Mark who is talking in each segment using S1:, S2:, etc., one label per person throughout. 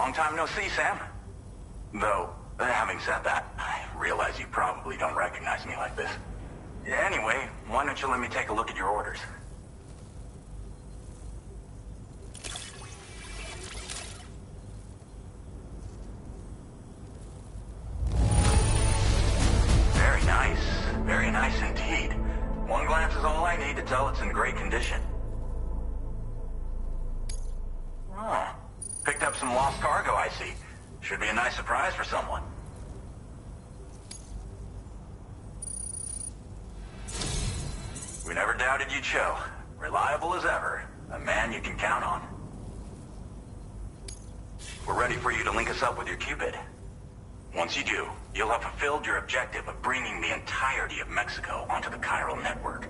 S1: Long time no see, Sam. Though, having said that, I realize you probably don't recognize me like this. Anyway, why don't you let me take a look at your orders? Very nice. Very nice indeed. One glance is all I need to tell it's in great condition. Oh, picked up some lost cargo, I see. Should be a nice surprise for someone. We never doubted you'd show. Reliable as ever. A man you can count on. We're ready for you to link us up with your Cupid. Once you do, you'll have fulfilled your objective of bringing the entirety of Mexico onto the chiral network.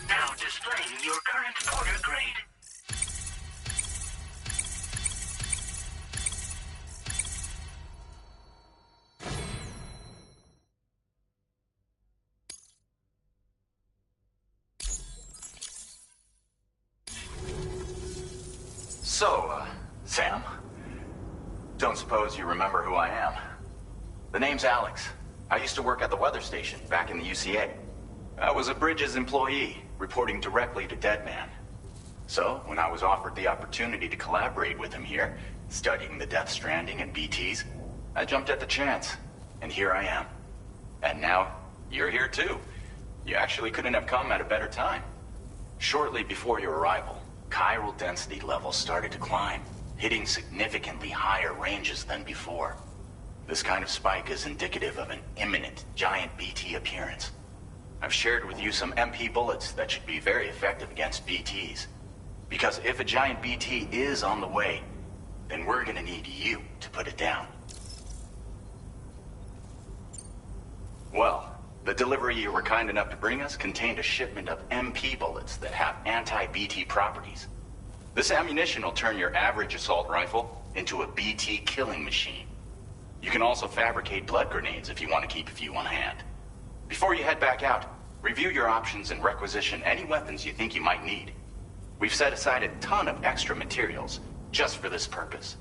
S2: Now displaying your current order grade.
S1: So, Sam, don't suppose you remember who I am? The name's Alex. I used to work at the weather station back in the UCA. I was a Bridges employee, reporting directly to Deadman. So, when I was offered the opportunity to collaborate with him here, studying the Death Stranding and BTs, I jumped at the chance, and here I am. And now, you're here too. You actually couldn't have come at a better time. Shortly before your arrival, chiral density levels started to climb, hitting significantly higher ranges than before. This kind of spike is indicative of an imminent giant BT appearance. I've shared with you some MP bullets that should be very effective against BTs. Because if a giant BT is on the way, then we're gonna need you to put it down. Well, the delivery you were kind enough to bring us contained a shipment of MP bullets that have anti-BT properties. This ammunition will turn your average assault rifle into a BT killing machine. You can also fabricate blood grenades if you want to keep a few on hand. Before you head back out, review your options and requisition any weapons you think you might need. We've set aside a ton of extra materials just for this purpose.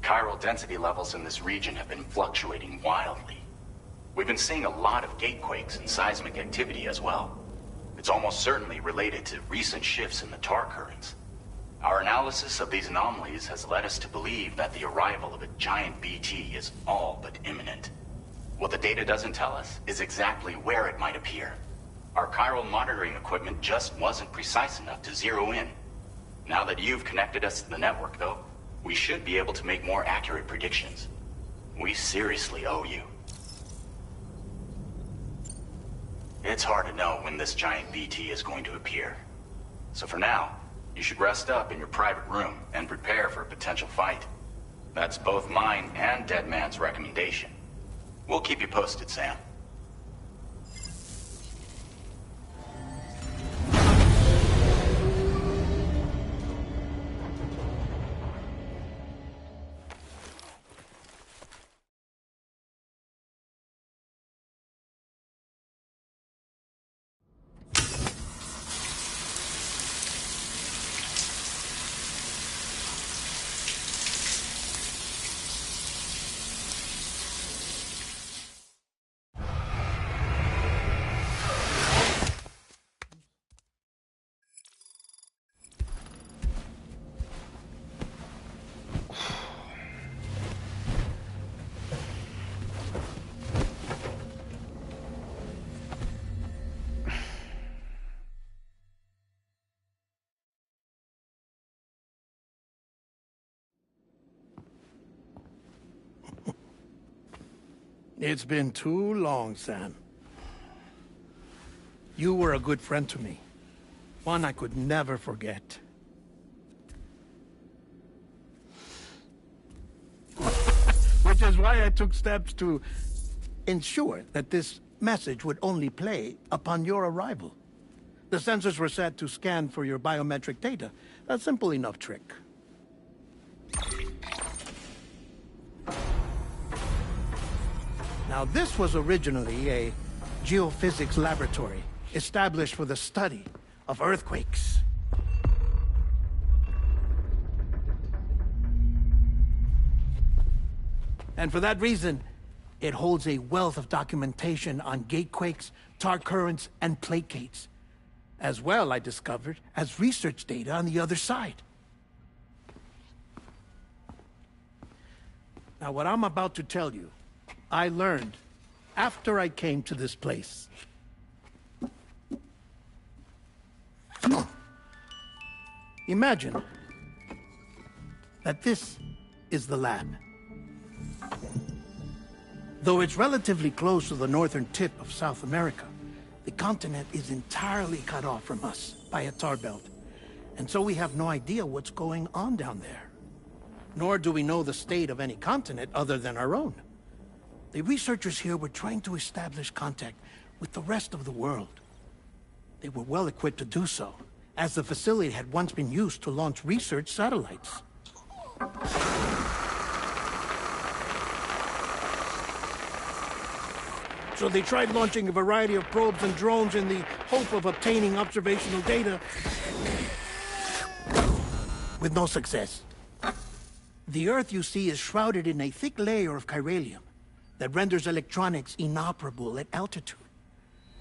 S1: Chiral density levels in this region have been fluctuating wildly. We've been seeing a lot of gatequakes and seismic activity as well. It's almost certainly related to recent shifts in the tar currents. Our analysis of these anomalies has led us to believe that the arrival of a giant BT is all but imminent. What the data doesn't tell us is exactly where it might appear. Our chiral monitoring equipment just wasn't precise enough to zero in. Now that you've connected us to the network, though, we should be able to make more accurate predictions. We seriously owe you. It's hard to know when this giant BT is going to appear. So for now, you should rest up in your private room and prepare for a potential fight. That's both mine and Deadman's recommendation. We'll keep you posted, Sam.
S3: It's been too long, Sam. You were a good friend to me. One I could never forget. Which is why I took steps to ensure that this message would only play upon your arrival. The sensors were set to scan for your biometric data. A simple enough trick. Now, this was originally a geophysics laboratory established for the study of earthquakes. And for that reason, it holds a wealth of documentation on gatequakes, tar currents, and placates. As well, I discovered, as research data on the other side. Now, what I'm about to tell you, I learned after I came to this place. Imagine that this is the lab. Though it's relatively close to the northern tip of South America, the continent is entirely cut off from us by a tar belt. And so we have no idea what's going on down there. Nor do we know the state of any continent other than our own. The researchers here were trying to establish contact with the rest of the world. They were well equipped to do so, as the facility had once been used to launch research satellites. So they tried launching a variety of probes and drones in the hope of obtaining observational data, with no success. The Earth, you see, is shrouded in a thick layer of chiralium that renders electronics inoperable at altitude.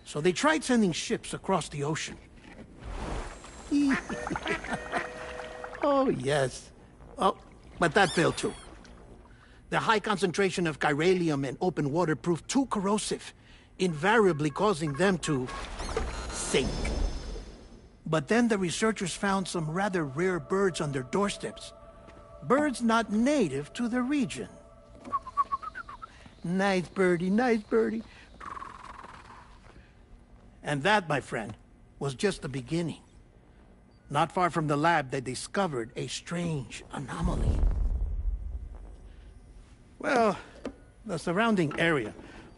S3: So they tried sending ships across the ocean. Oh, yes. Oh, but that failed too. The high concentration of chiralium in open water proved too corrosive, invariably causing them to sink. But then the researchers found some rather rare birds on their doorsteps. Birds not native to the region. Nice birdie, nice birdie. And that, my friend, was just the beginning. Not far from the lab, they discovered a strange anomaly. Well, the surrounding area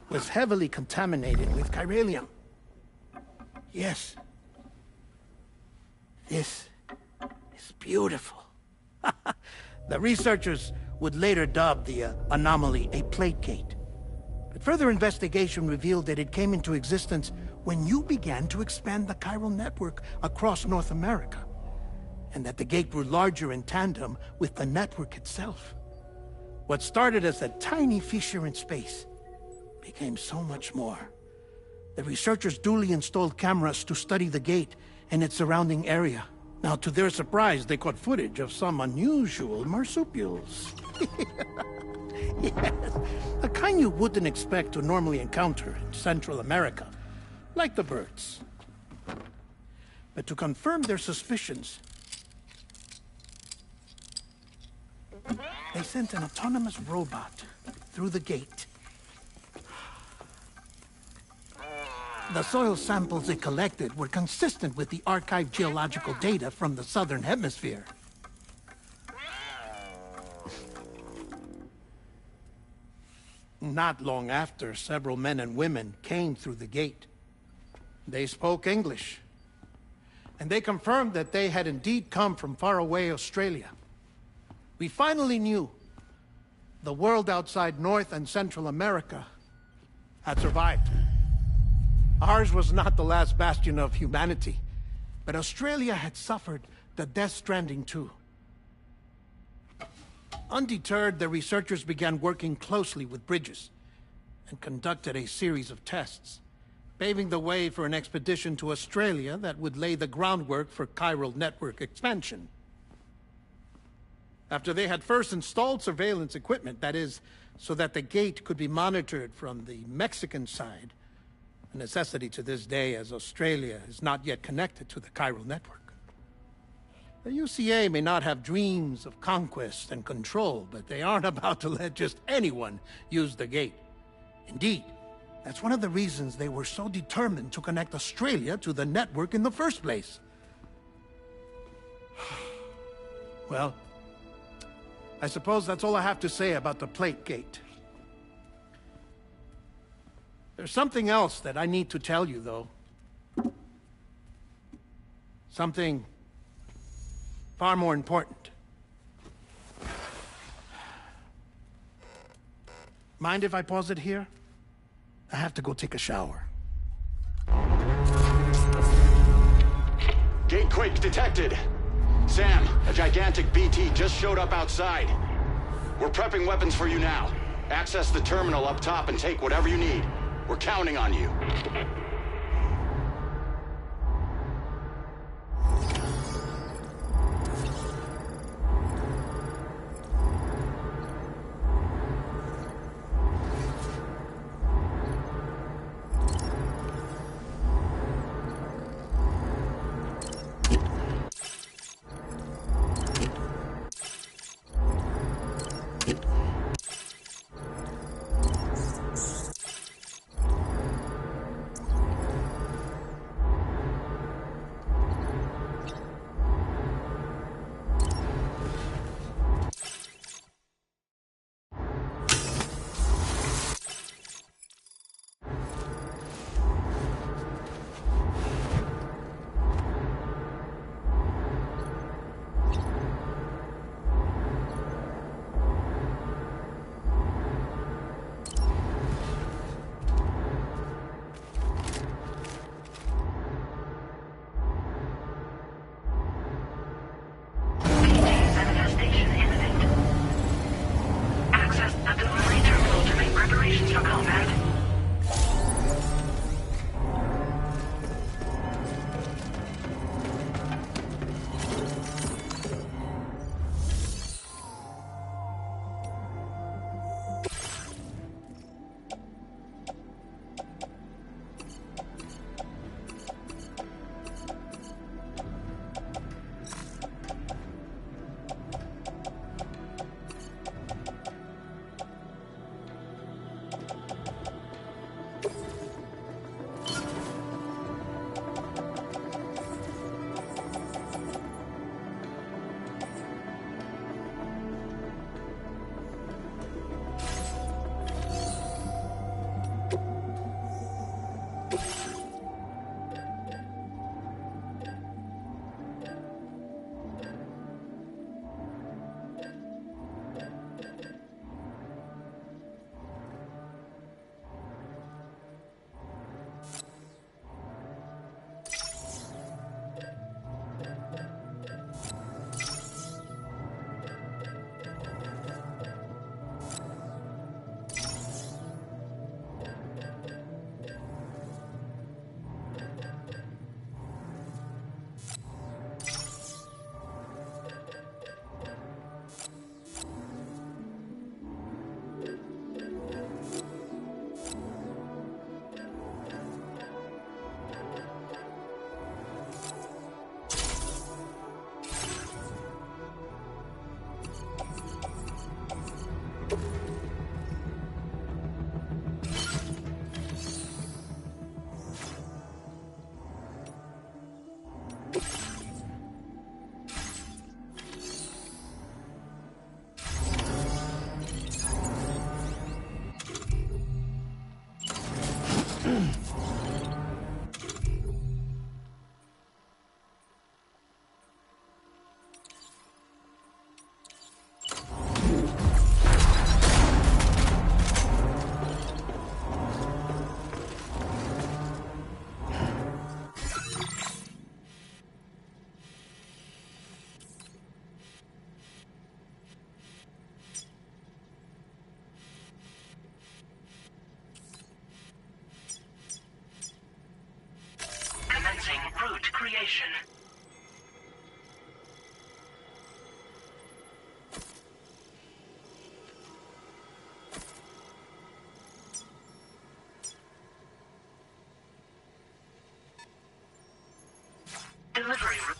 S3: was heavily contaminated with chiralium. Yes. This is beautiful. The researchers would later dub the anomaly a plate gate. But further investigation revealed that it came into existence when you began to expand the chiral network across North America, and that the gate grew larger in tandem with the network itself. What started as a tiny fissure in space became so much more. The researchers duly installed cameras to study the gate and its surrounding area. Now, to their surprise, they caught footage of some unusual marsupials. Yes, a kind you wouldn't expect to normally encounter in Central America, like the birds. But to confirm their suspicions, they sent an autonomous robot through the gate. The soil samples it collected were consistent with the archived geological data from the southern hemisphere. Not long after, several men and women came through the gate. They spoke English, and they confirmed that they had indeed come from faraway Australia. We finally knew the world outside North and Central America had survived. Ours was not the last bastion of humanity, but Australia had suffered the death stranding too. Undeterred, the researchers began working closely with Bridges and conducted a series of tests, paving the way for an expedition to Australia that would lay the groundwork for chiral network expansion. After they had first installed surveillance equipment, that is, so that the gate could be monitored from the Mexican side, a necessity to this day as Australia is not yet connected to the chiral network. The UCA may not have dreams of conquest and control, but they aren't about to let just anyone use the gate. Indeed, that's one of the reasons they were so determined to connect Australia to the network in the first place. Well, I suppose that's all I have to say about the Plate Gate. There's something else that I need to tell you, though. Something far more important. Mind if I pause it here? I have to go take a shower.
S1: Gate quake detected. Sam, a gigantic BT just showed up outside. We're prepping weapons for you now. Access the terminal up top and take whatever you need. We're counting on you.
S2: Manifestation imminent. Access the delivery terminal to make preparations for combat. Route creation. Delivery route.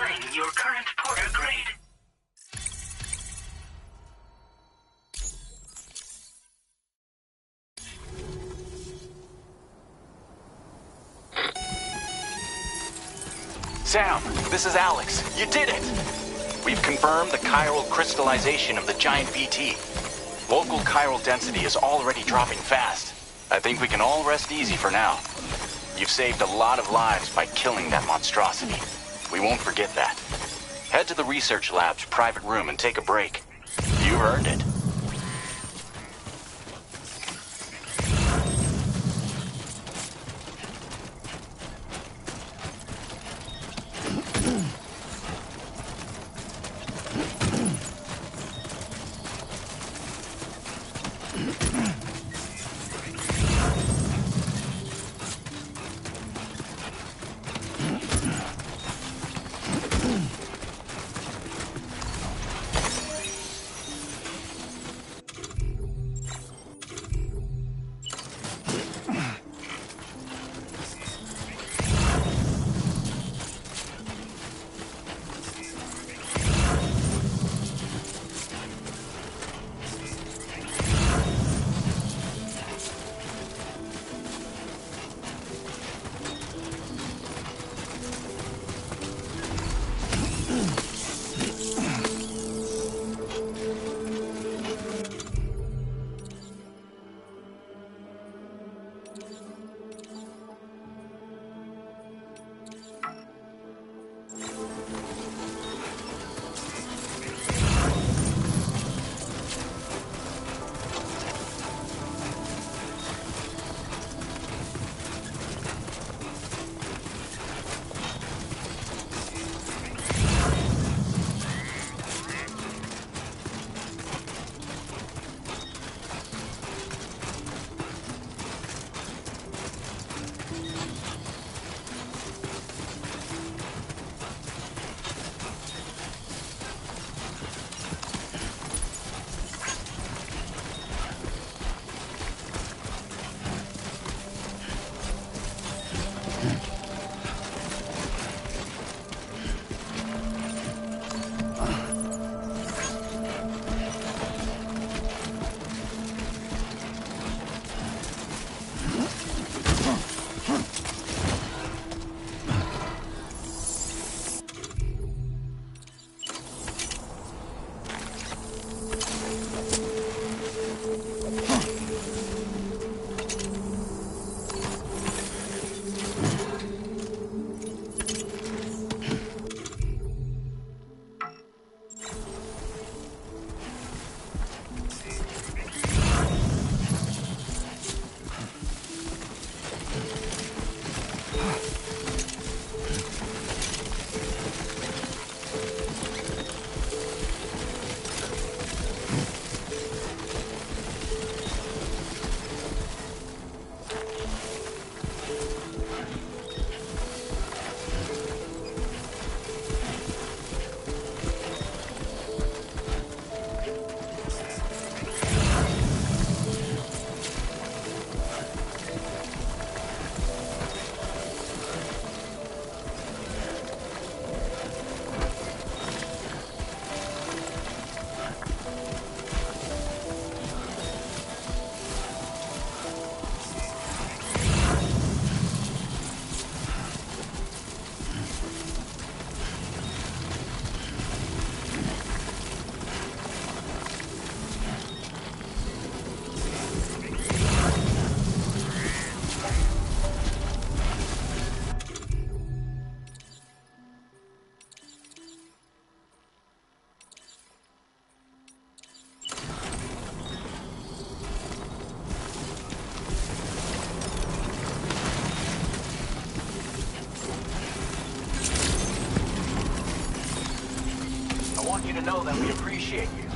S2: displaying your current porter grade.
S1: Sam, this is Alex. You did it! We've confirmed the chiral crystallization of the giant BT. Local chiral density is already dropping fast. I think we can all rest easy for now. You've saved a lot of lives by killing that monstrosity. We won't forget that. Head to the research lab's private room and take a break. You earned it. You to know that we appreciate you.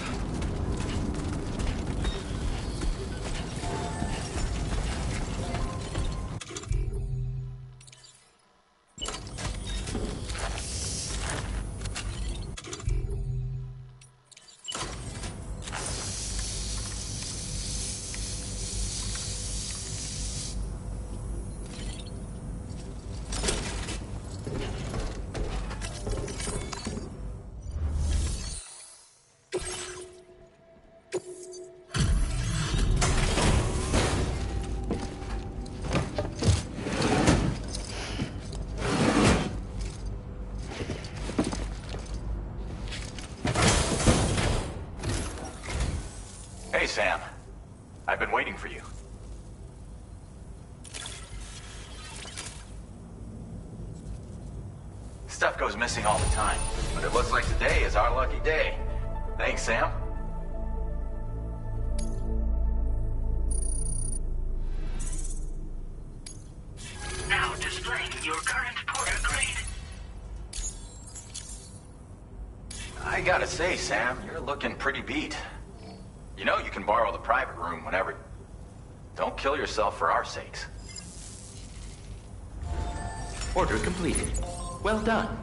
S1: Hey, Sam. I've been waiting for you. Stuff goes missing all the time, but it looks like today is our lucky day. Thanks, Sam.
S2: Now displaying your current Porter grade.
S1: I gotta say, Sam, you're looking pretty beat. You know you can borrow the private room whenever... Don't kill yourself for our sakes.
S4: Order completed. Well done.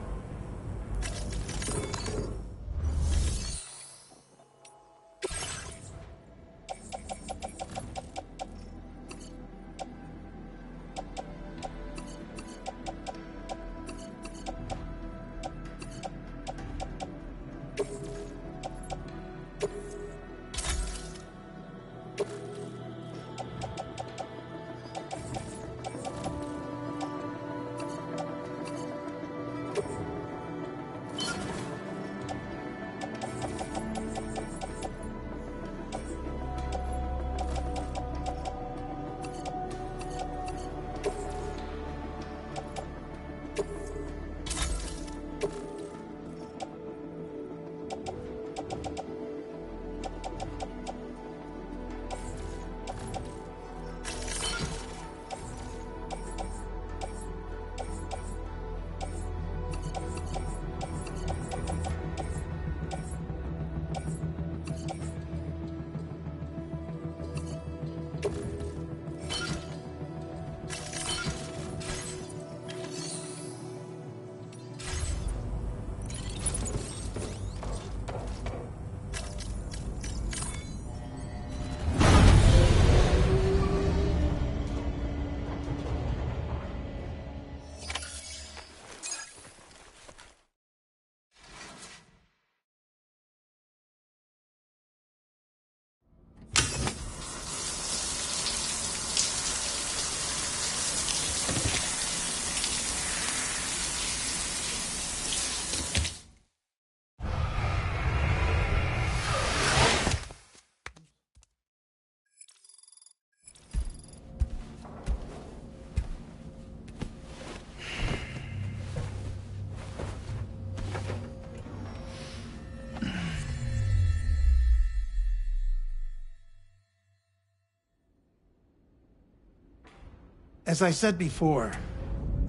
S3: As I said before,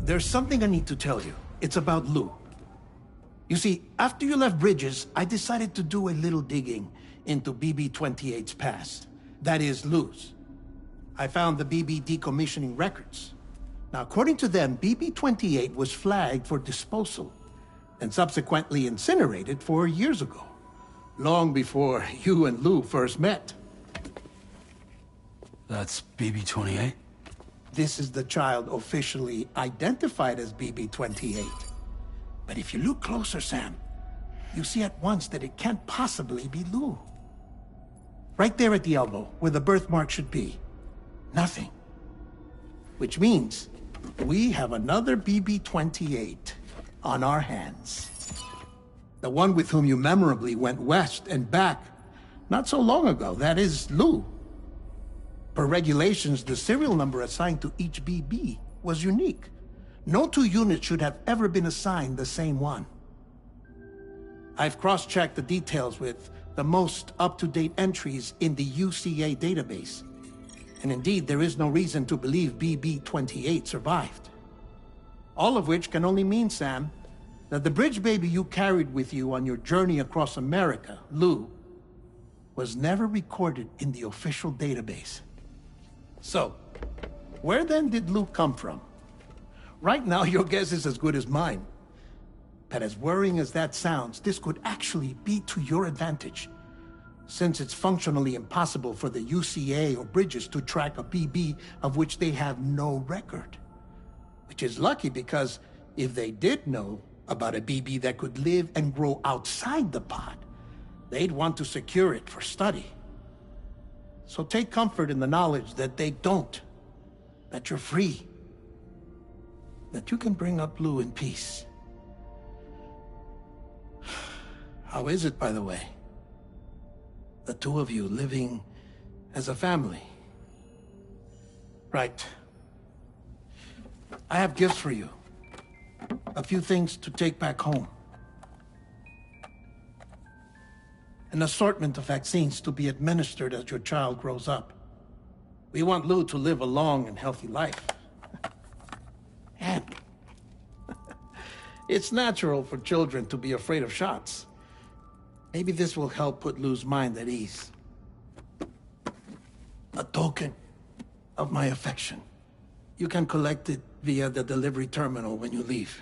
S3: there's something I need to tell you. It's about Lou. You see, after you left Bridges, I decided to do a little digging into BB-28's past. That is, Lou's. I found the BB decommissioning records. Now, according to them, BB-28 was flagged for disposal and subsequently incinerated 4 years ago, long before you and Lou first met.
S5: That's BB-28?
S3: This is the child officially identified as BB-28. But if you look closer, Sam, you see at once that it can't possibly be Lou. Right there at the elbow, where the birthmark should be. Nothing. Which means we have another BB-28 on our hands. The one with whom you memorably went west and back not so long ago, that is Lou. Per regulations, the serial number assigned to each BB was unique. No two units should have ever been assigned the same one. I've cross-checked the details with the most up-to-date entries in the UCA database. And indeed, there is no reason to believe BB-28 survived. All of which can only mean, Sam, that the bridge baby you carried with you on your journey across America, Lou, was never recorded in the official database. So, where then did Lou come from? Right now, your guess is as good as mine. But as worrying as that sounds, this could actually be to your advantage, since it's functionally impossible for the UCA or Bridges to track a BB of which they have no record. Which is lucky because if they did know about a BB that could live and grow outside the pod, they'd want to secure it for study. So take comfort in the knowledge that they don't, that you're free, that you can bring up Lou in peace. How is it, by the way? The two of you living As a family. Right. I have gifts for you. A few things to take back home. An assortment of vaccines to be administered as your child grows up. We want Lou to live a long and healthy life. And it's natural for children to be afraid of shots. Maybe this will help put Lou's mind at ease. A token of my affection. You can collect it via the delivery terminal when you leave.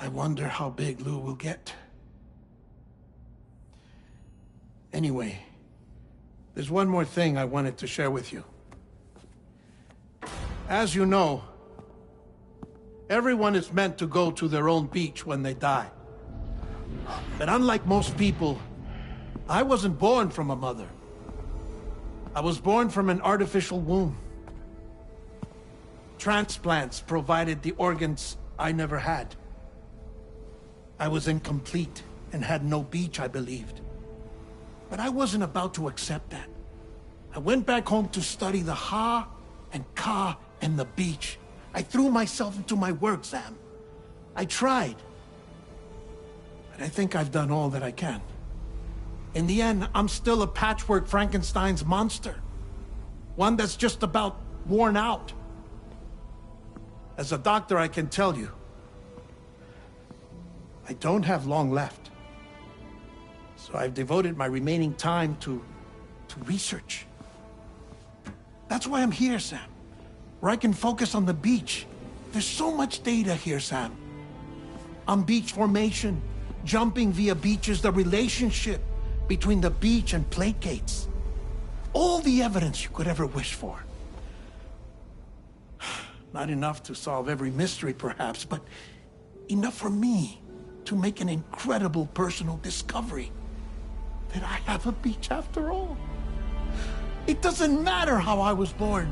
S3: I wonder how big Lou will get. Anyway, there's one more thing I wanted to share with you. As you know, everyone is meant to go to their own beach when they die. But unlike most people, I wasn't born from a mother. I was born from an artificial womb. Transplants provided the organs I never had. I was incomplete and had no beach, I believed. But I wasn't about to accept that. I went back home to study the Ha and Ka and the beach. I threw myself into my work, Sam. I tried. But I think I've done all that I can. In the end, I'm still a patchwork Frankenstein's monster. One that's just about worn out. As a doctor, I can tell you, I don't have long left. So I've devoted my remaining time to research. That's why I'm here, Sam. Where I can focus on the beach. There's so much data here, Sam. On beach formation, jumping via beaches, the relationship between the beach and plate gates. All the evidence you could ever wish for. Not enough to solve every mystery, perhaps, but enough for me to make an incredible personal discovery. That I have a beach after all. It doesn't matter how I was born.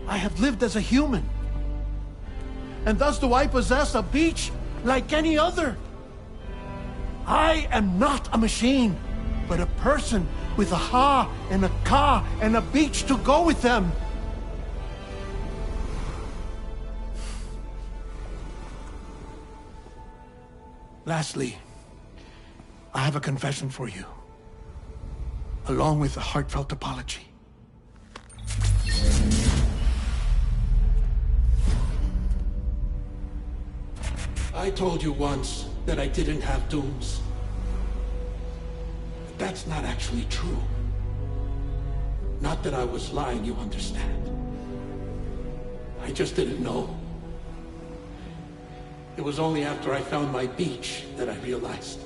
S3: I have lived as a human. And thus do I possess a beach like any other. I am not a machine, but a person with a Ha and a Ka and a beach to go with them. Lastly, I have a confession for you, along with a heartfelt apology. I told you once that I didn't have dooms. But that's not actually true. Not that I was lying, you understand. I just didn't know. It was only after I found my beach that I realized.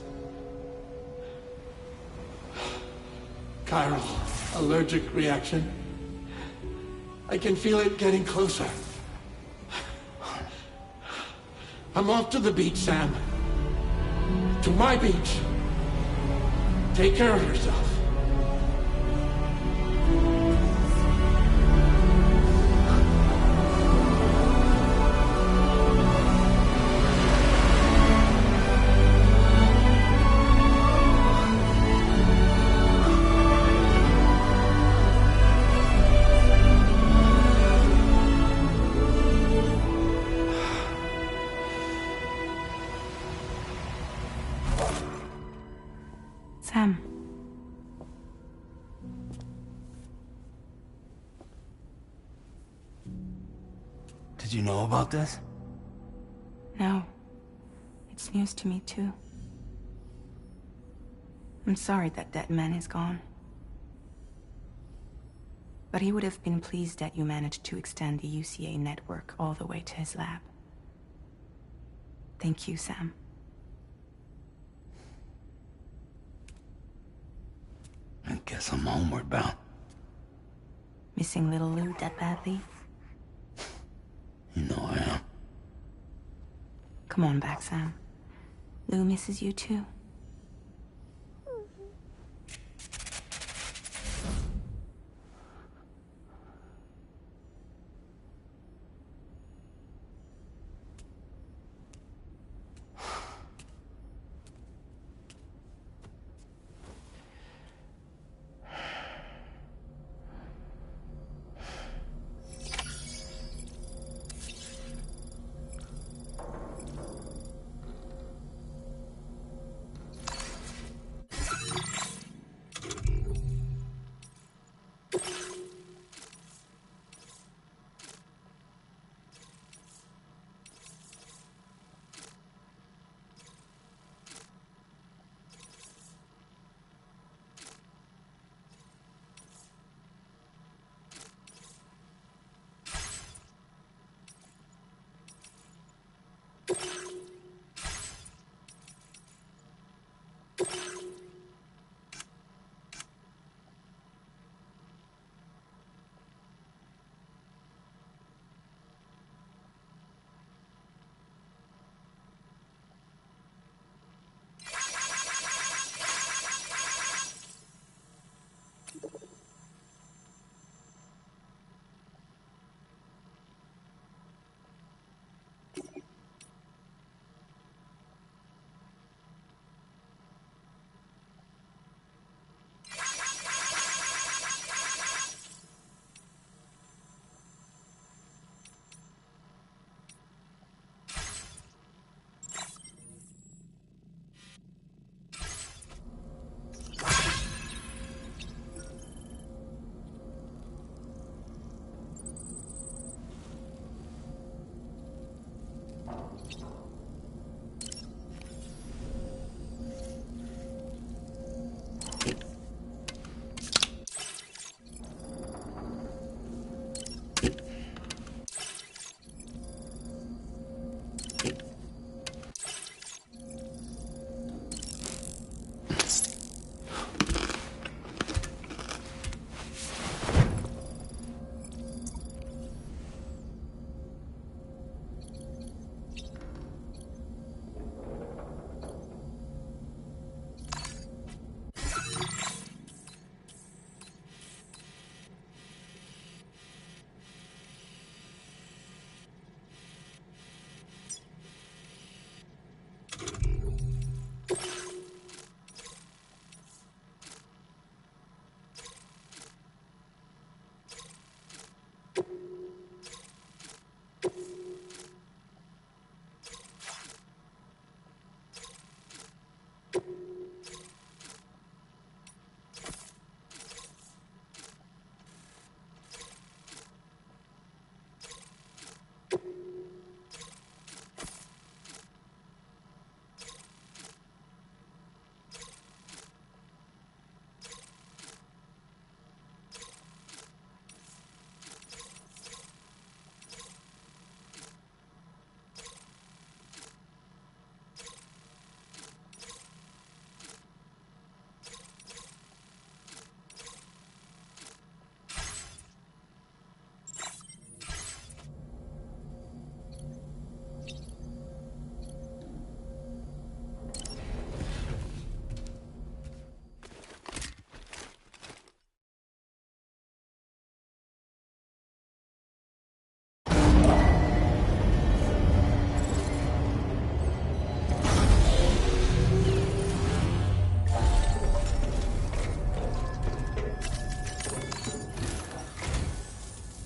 S3: Chiral allergic reaction. I can feel it getting closer. I'm off to the beach, Sam. To my beach. Take care of yourself.
S5: Sam.
S6: Did you know about this?
S5: No. It's news to me, too. I'm sorry that that man is gone. But he would have been pleased that you managed to extend the UCA network all the way to his lab. Thank you, Sam.
S6: I guess I'm homeward bound.
S5: Missing little Lou that badly?
S6: You know I am.
S5: Come on back, Sam. Lou misses you too.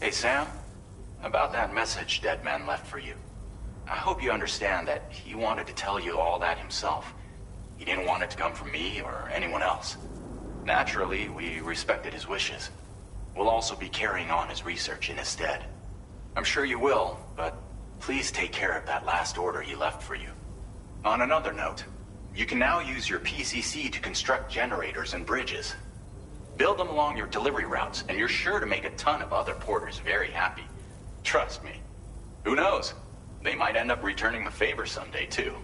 S1: Hey, Sam. About that message Deadman left for you. I hope you understand that he wanted to tell you all that himself. He didn't want it to come from me or anyone else. Naturally, we respected his wishes. We'll also be carrying on his research in his stead. I'm sure you will, but please take care of that last order he left for you. On another note, you can now use your PCC to construct generators and bridges. Build them along your delivery routes, and you're sure to make a ton of other porters very happy. Trust me. Who knows? They might end up returning the favor someday, too.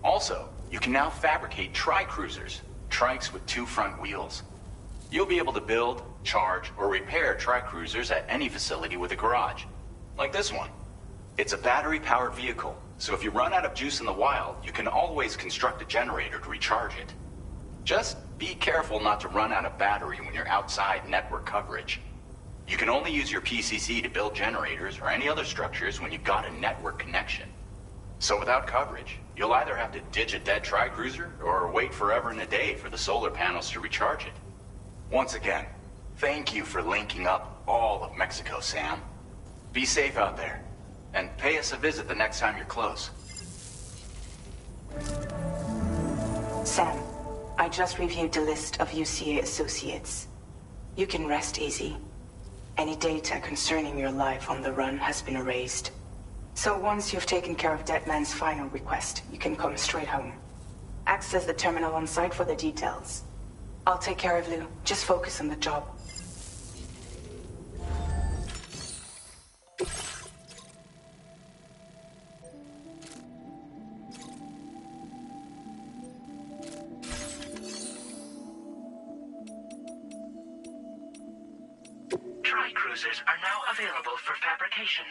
S1: Also, you can now fabricate tri-cruisers, trikes with 2 front wheels. You'll be able to build, charge, or repair tri-cruisers at any facility with a garage. Like this one. It's a battery-powered vehicle, so if you run out of juice in the wild, you can always construct a generator to recharge it. Just be careful not to run out of battery when you're outside network coverage. You can only use your PCC to build generators or any other structures when you've got a network connection. So without coverage, you'll either have to ditch a dead tri-cruiser or wait forever and a day for the solar panels to recharge it. Once again, thank you for linking up all of Mexico, Sam. Be safe out there, and pay us a visit the next time you're close.
S5: Sam, I just reviewed the list of UCA associates. You can rest easy. Any data concerning your life on the run has been erased. So once you've taken care of Deadman's final request, you can come straight home. Access the terminal on site for the details. I'll take care of Lou. Just focus on the job.
S2: Tri-cruisers are now available for fabrication.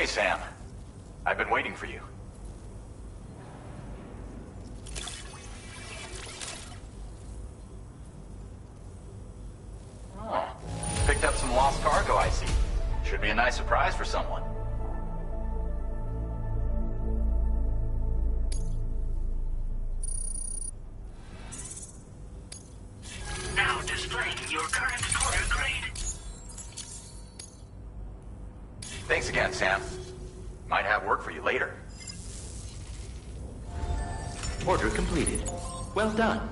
S1: Hey, Sam. I've been waiting for you. Oh, picked up some lost cargo, I see. Should be a nice surprise for someone.
S2: Now displaying your current quarter grade.
S1: Thanks again, Sam. Might have work for you later.
S4: Order completed. Well done.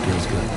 S6: Feels good.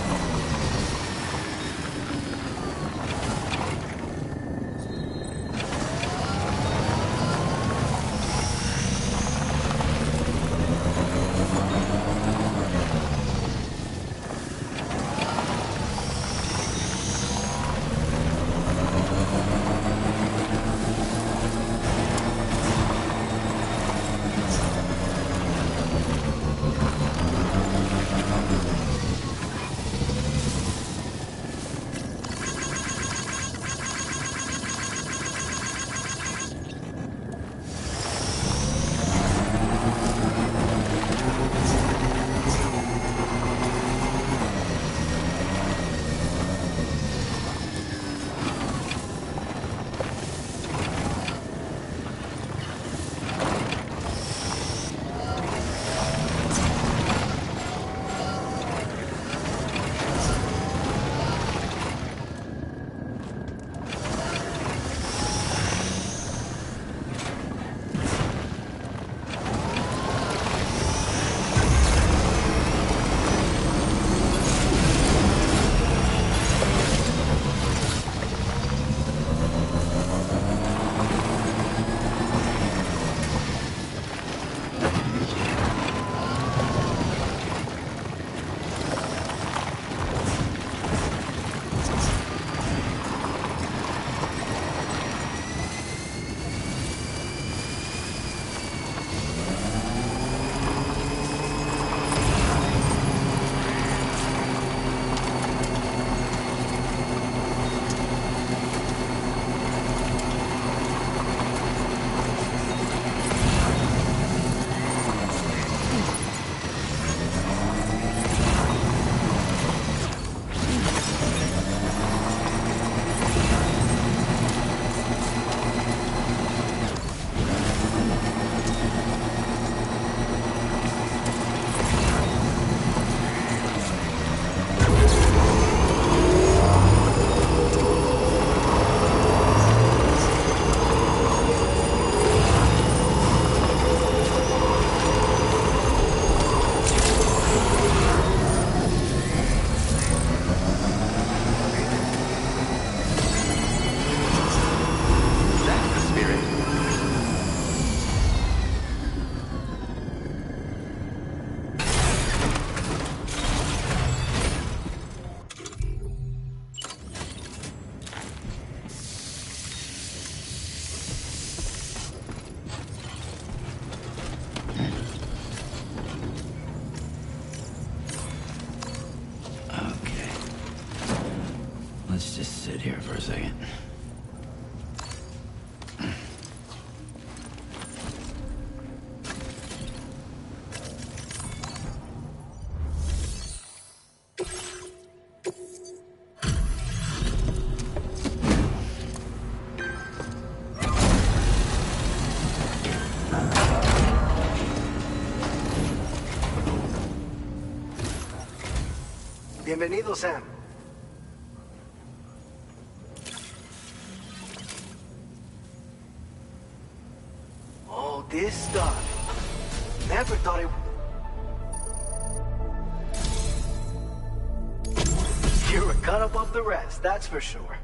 S6: Let's just sit here for a second.
S7: Bienvenido, Sam. Oh, this stuff. Never thought it... You're a cut above the rest, that's for sure.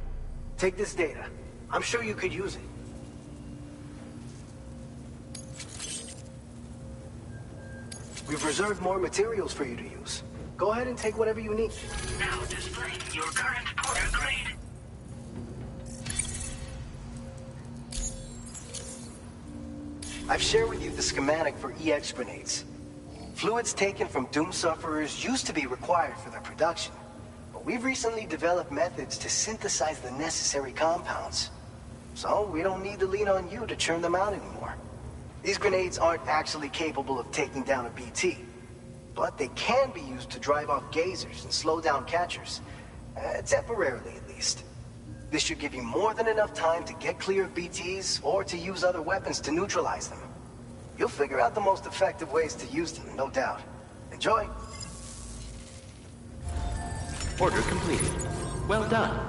S7: Take this data. I'm sure you could use it. We've reserved more materials for you to use. Go ahead and take whatever you need.
S2: Now displaying your current Porter grade.
S7: I've shared with you the schematic for EX grenades. Fluids taken from Doom sufferers used to be required for their production, but we've recently developed methods to synthesize the necessary compounds. So we don't need to lean on you to churn them out anymore. These grenades aren't actually capable of taking down a BT, but they can be used to drive off gazers and slow down catchers. Temporarily, at least. This should give you more than enough time to get clear of BTs or to use other weapons to neutralize them. You'll figure out the most effective ways to use them, no doubt. Enjoy!
S4: Order completed. Well done.